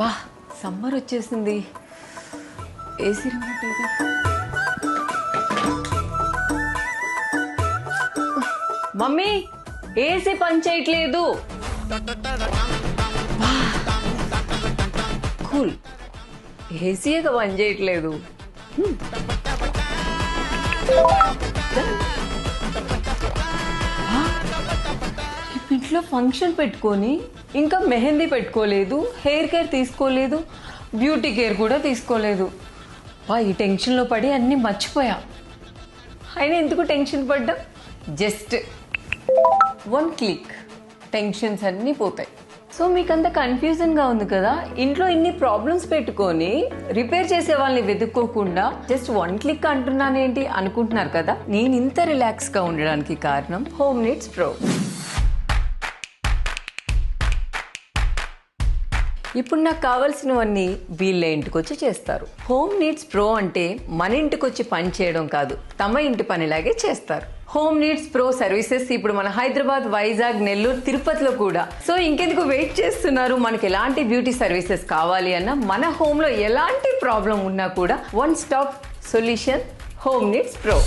బా సమ్మర్ వచ్చేసింది. AC remote ఏది? మమ్మీ ఏసీ పని చేయట్లేదు. కూల్, ఏసీగా పని చేయట్లేదు. ఇంట్లో ఫంక్షన్ పెట్టుకొని ఇంకా మెహందీ పెట్టుకోలేదు, హెయిర్ కేర్ తీసుకోలేదు, బ్యూటీ కేర్ కూడా తీసుకోలేదు. ఈ టెన్షన్లో పడి అన్నీ మర్చిపోయా. అయినా ఎందుకు టెన్షన్ పడ్డా? జస్ట్ 1 క్లిక్ టెన్షన్స్ అన్నీ పోతాయి. సో మీకు అంత కన్ఫ్యూజన్గా ఉంది కదా, ఇంట్లో ఇన్ని ప్రాబ్లమ్స్ పెట్టుకొని రిపేర్ చేసే వాళ్ళని వెతుక్కోకుండా జస్ట్ 1 క్లిక్ అంటున్నానేంటి అనుకుంటున్నారు కదా. నేను ఇంత రిలాక్స్గా ఉండడానికి కారణం హోమ్ నీడ్స్ ప్రో. ఇప్పుడు నాకు కావాల్సినవన్నీ వీళ్ళ ఇంటికి వచ్చి చేస్తారు. హోమ్ నీడ్స్ ప్రో అంటే మన ఇంటికి వచ్చి పని చేయడం కాదు, తమ ఇంటి పనిలాగే చేస్తారు. హోమ్ నీడ్స్ ప్రో సర్వీసెస్ ఇప్పుడు మన హైదరాబాద్, వైజాగ్, నెల్లూరు, తిరుపతిలో కూడా. సో ఇంకెందుకు వెయిట్ చేస్తున్నారు? మనకి ఎలాంటి బ్యూటీ సర్వీసెస్ కావాలి అన్నా, మన హోమ్లో ఎలాంటి ప్రాబ్లం ఉన్నా కూడా 1 stop solution home needs pro.